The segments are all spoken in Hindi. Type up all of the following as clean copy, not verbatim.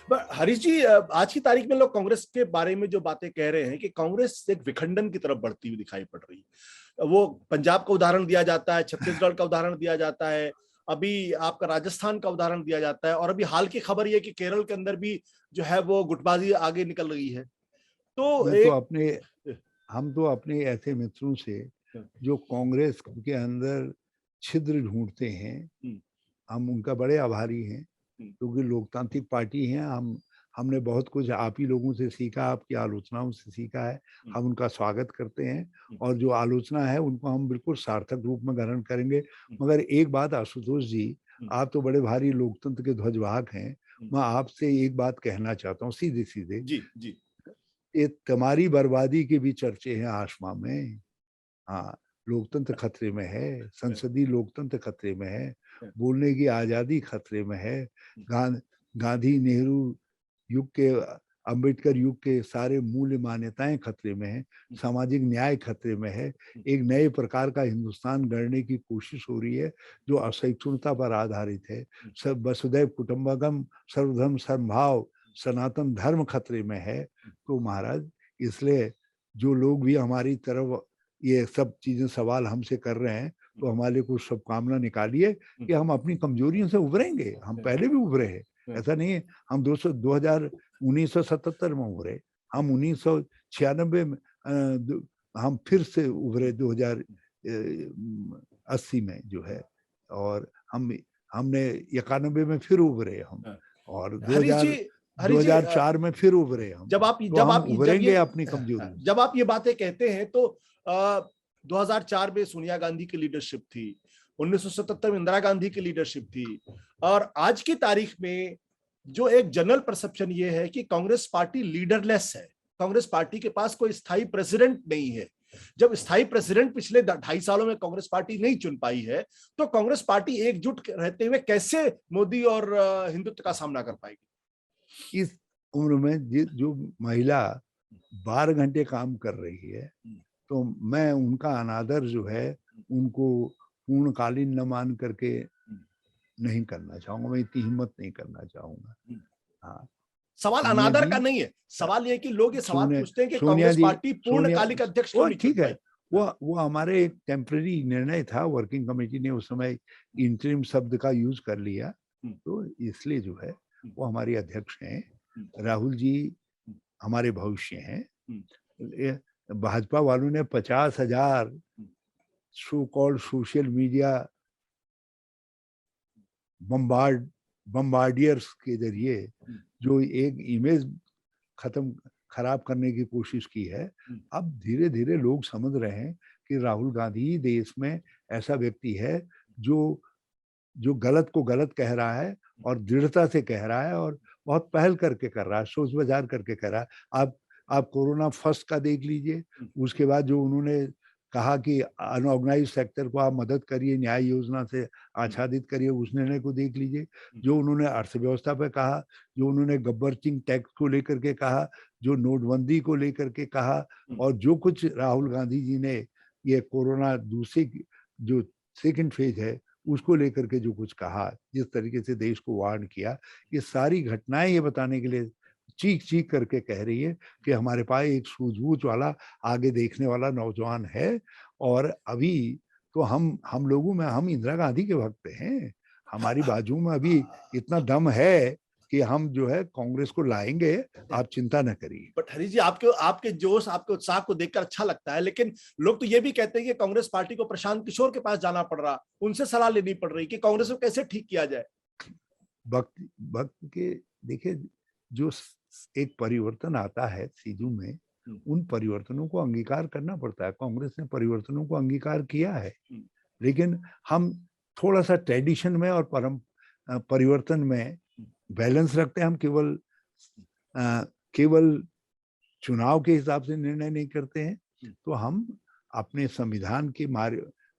पर हरीश जी, आज की तारीख में लोग कांग्रेस के बारे में जो बातें कह रहे हैं कि कांग्रेस एक विखंडन की तरफ बढ़ती हुई दिखाई पड़ रही है। वो पंजाब का उदाहरण दिया जाता है, छत्तीसगढ़ का उदाहरण दिया जाता है, अभी आपका राजस्थान का उदाहरण दिया जाता है, और अभी हाल की खबर ये कि केरल के अंदर भी जो है वो गुटबाजी आगे निकल रही है। तो मैं तो एक अपने हम तो अपने ऐसे मित्रों से जो कांग्रेस के अंदर छिद्र ढूंढते हैं, हम उनका बड़े आभारी हैं, क्योंकि लोकतांत्रिक पार्टी है। हमने बहुत कुछ आप ही लोगों से सीखा, आपकी आलोचनाओं से सीखा है। हम उनका स्वागत करते हैं, और जो आलोचना है उनको हम बिल्कुल सार्थक रूप में ग्रहण करेंगे। मगर एक बात आशुतोष जी, आप तो बड़े भारी लोकतंत्र के ध्वजवाहक हैं। मैं आपसे एक बात कहना चाहता हूँ सीधे सीधे, जी जी। ये तुम्हारी बर्बादी के भी चर्चे हैं आसमां में। हाँ, लोकतंत्र खतरे में है, संसदीय लोकतंत्र खतरे में है, बोलने की आजादी खतरे में है। गांधी नेहरू युग के, अंबेडकर युग के सारे मूल्य मान्यताएं खतरे में है, सामाजिक न्याय खतरे में है। एक नए प्रकार का हिंदुस्तान गढ़ने की कोशिश हो रही है जो असहिष्णुता पर आधारित है। सब वसुधैव कुटुंबकम, सर्वधर्म समभाव, सनातन धर्म खतरे में है। तो महाराज, इसलिए जो लोग भी हमारी तरफ ये सब चीजें सवाल हमसे कर रहे हैं, तो हमारे को शुभकामना निकालिए कि हम अपनी कमजोरियों से उभरेंगे। हम पहले भी उभरे हैं, ऐसा नहीं है। हम 1977 में उभरे, हम 1996 में हम फिर से उभरे 2080 में जो है, और हमने 91 में फिर उभरे हम, और हरीश जी, 2004 में फिर उभरे हम। तो हम उभरेंगे अपनी कमजोरियों से। जब आप ये बातें कहते हैं तो 2004 में सोनिया गांधी की लीडरशिप थी, 1977 में इंदिरा गांधी की लीडरशिप थी, और आज की तारीख में जो एक जनरल परसेप्शन ये है कि कांग्रेस पार्टी लीडरलेस है। कांग्रेस पार्टी के पास कोई स्थायी प्रेसिडेंट नहीं है। जब स्थायी प्रेसिडेंट पिछले 2.5 सालों में कांग्रेस पार्टी नहीं चुन पाई है, तो कांग्रेस पार्टी एकजुट रहते हुए कैसे मोदी और हिंदुत्व का सामना कर पाएगी? इस उम्र में जो महिला 12 घंटे काम कर रही है, तो मैं उनका अनादर जो है उनको पूर्णकालीन न मान करके नहीं करना चाहूंगा। मैं इतनी हिम्मत नहीं करना चाहूंगा। हाँ, सवाल सोनिया अनादर जी, का नहीं है, सवाल ये कि लोग ये सवाल पूछते हैं कि सोनिया कांग्रेस जी, पार्टी पूर्णकालिक अध्यक्ष क्यों वो नहीं चुन ठीक है। पाई? वो हमारे एक टेम्पररी निर्णय था, वर्किंग कमेटी ने उस समय इंटरिम शब्द का यूज कर लिया, तो इसलिए जो है वो हमारे अध्यक्ष हैं। राहुल जी हमारे भविष्य हैं। भाजपा वालों ने 50,000 सो कॉल्ड सोशल मीडिया बम्बार्डियर्स के जरिए जो एक इमेज खराब करने की कोशिश की है, अब धीरे धीरे लोग समझ रहे हैं कि राहुल गांधी देश में ऐसा व्यक्ति है जो जो गलत को गलत कह रहा है, और दृढ़ता से कह रहा है, और बहुत पहल करके कर रहा है, सोच विचार करके कर रहा है। आप कोरोना फर्स्ट का देख लीजिए, उसके बाद जो उन्होंने कहा कि अनऑर्गेनाइज सेक्टर को आप मदद करिए, न्याय योजना से आच्छादित करिए, उस निर्णय को देख लीजिए। जो उन्होंने अर्थव्यवस्था पे कहा, जो उन्होंने गब्बर सिंह टैक्स को लेकर के कहा, जो नोटबंदी को लेकर के कहा, और जो कुछ राहुल गांधी जी ने ये कोरोना दूसरी जो सेकंड फेज है उसको लेकर के जो कुछ कहा, जिस तरीके से देश को वार्न किया, ये सारी घटनाएं ये बताने के लिए चीख चीख करके कह रही है कि हमारे पास एक सूझबूझ वाला, आगे देखने वाला नौजवान है। और अभी तो हम लोगों में, हम इंदिरा गांधी के भक्त हैं, हमारी बाजू में अभी इतना दम है कि हम जो है कांग्रेस को लाएंगे, आप चिंता न करिए। बट हरीश जी, आपके आपके जोश, आपके उत्साह को देखकर अच्छा लगता है, लेकिन लोग तो ये भी कहते हैं कि कांग्रेस पार्टी को प्रशांत किशोर के पास जाना पड़ रहा, उनसे सलाह लेनी पड़ रही कि कांग्रेस को कैसे ठीक किया जाए। वक्त वक्त के देखिए, जो एक परिवर्तन आता है चीजों में, उन परिवर्तनों को अंगीकार करना पड़ता है। कांग्रेस ने परिवर्तनों को अंगीकार किया है, लेकिन हम थोड़ा सा ट्रेडिशन में और परिवर्तन में बैलेंस रखते हैं। हम केवल चुनाव के हिसाब से निर्णय नहीं करते हैं, तो हम अपने संविधान की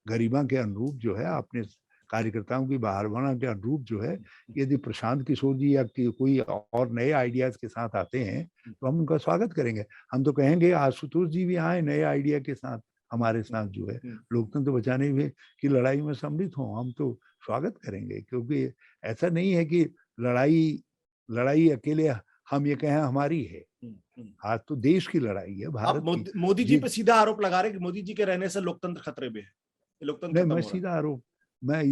गरिमा के अनुरूप जो है, अपने कार्यकर्ताओं की भावना के अनुरूप जो है, यदि प्रशांत किशोर जी या कोई और नए आइडियाज के साथ आते हैं तो हम उनका स्वागत करेंगे। हम तो कहेंगे आशुतोष जी भी आए नए आइडिया के साथ, हमारे साथ जो है लोकतंत्र बचाने में की लड़ाई में सम्मिलित हों, हम तो स्वागत करेंगे। क्योंकि ऐसा नहीं है कि लड़ाई लड़ाई अकेले हम ये कहें हमारी है, आज तो देश की लड़ाई है, भारत आप की। मोदी जी पे सीधा आरोप लगा रहे हैं कि मोदी जी के रहने से लोकतंत्र खतरे में है, लोकतंत्र नहीं, खत्म मैं हो रहा सीधा आरोप, मैं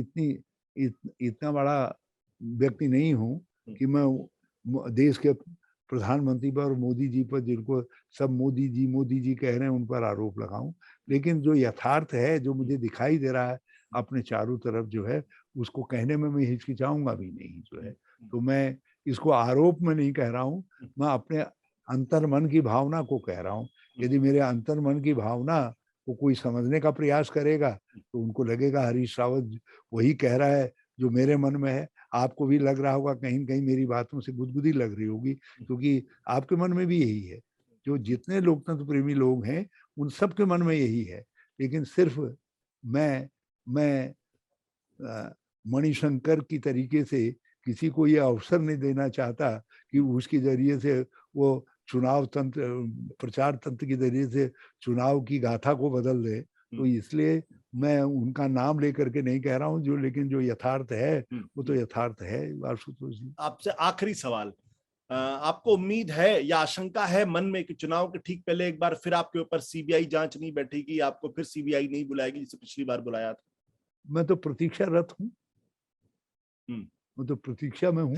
इतना बड़ा व्यक्ति नहीं हूं कि मैं देश के प्रधानमंत्री पर और मोदी जी पर, जिनको सब मोदी जी कह रहे हैं, उन पर आरोप लगाऊं। लेकिन जो यथार्थ है, जो मुझे दिखाई दे रहा है अपने चारों तरफ जो है, उसको कहने में मैं हिचकिचाऊंगा भी नहीं जो है। तो मैं इसको आरोप में नहीं कह रहा हूं, मैं अपने अंतर्मन की भावना को कह रहा हूं। यदि मेरे अंतर्मन की भावना को कोई समझने का प्रयास करेगा तो उनको लगेगा हरीश रावत वही कह रहा है जो मेरे मन में है। आपको भी लग रहा होगा, कहीं न कहीं मेरी बातों से गुदगुदी लग रही होगी, क्योंकि आपके मन में भी यही है। जो जितने लोकतंत्र प्रेमी लोग हैं, उन सब के मन में यही है। लेकिन सिर्फ मैं मणिशंकर की तरीके से किसी को ये अवसर नहीं देना चाहता कि उसके जरिए से वो चुनाव तंत्र, प्रचार तंत्र के जरिए से चुनाव की गाथा को बदल दे। तो इसलिए मैं उनका नाम लेकर के नहीं कह रहा हूँ, जो लेकिन जो यथार्थ है वो तो यथार्थ है। आशुतोष जी, आपसे आखिरी सवाल, आपको उम्मीद है या आशंका है मन में कि चुनाव के ठीक पहले एक बार फिर आपके ऊपर सीबीआई जांच नहीं बैठेगी, आपको फिर सीबीआई नहीं बुलाएगी जैसे पिछली बार बुलाया था? मैं तो प्रतीक्षारत हूँ, मैं तो प्रतीक्षा में हूँ।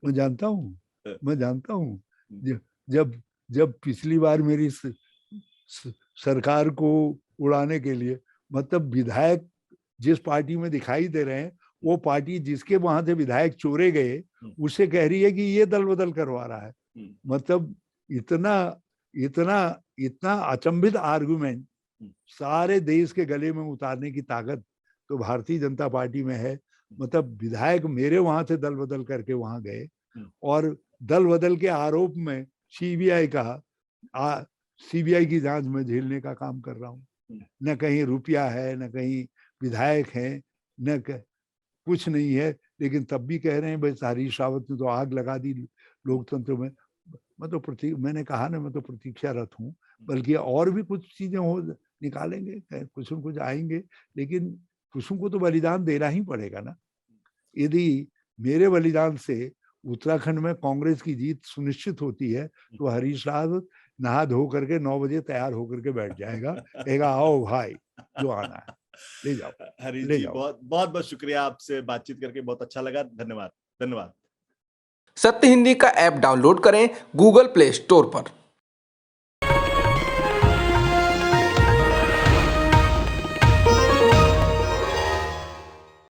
मैं जानता हूँ जब जब पिछली बार मेरी सरकार को उड़ाने के लिए, मतलब विधायक जिस पार्टी में दिखाई दे रहे हैं, वो पार्टी जिसके वहां से विधायक चोरे गए, उससे कह रही है कि ये दल बदल करवा रहा है। मतलब इतना इतना इतना अचंभित आर्गुमेंट सारे देश के गले में उतारने की ताकत तो भारतीय जनता पार्टी में है। मतलब विधायक मेरे वहां से दल बदल करके वहां गए और दल बदल के आरोप में सीबीआई की जांच में झेलने का काम कर रहा हूँ। न कहीं रुपया है, न कहीं विधायक है, न कुछ नहीं है, लेकिन तब भी कह रहे हैं भाई हरीश रावत ने तो आग लगा दी लोकतंत्र में। मैंने कहा ना, मैं तो प्रतीक्षारत हूँ। बल्कि और भी कुछ चीजें हो निकालेंगे, कुछ न कुछ आएंगे, लेकिन कुछ को तो बलिदान देना ही पड़ेगा ना। यदि मेरे बलिदान से उत्तराखंड में कांग्रेस की जीत सुनिश्चित होती है तो हरीश रावत नहा धो करके 9 बजे तैयार होकर के बैठ जाएगा, कहेगा आओ भाई जो आना है ले जाओ, हरीश ले जी, जाओ। बहुत बहुत बहुत शुक्रिया, आपसे बातचीत करके बहुत अच्छा लगा। धन्यवाद। धन्यवाद। सत्य हिंदी का ऐप डाउनलोड करें गूगल प्ले स्टोर पर।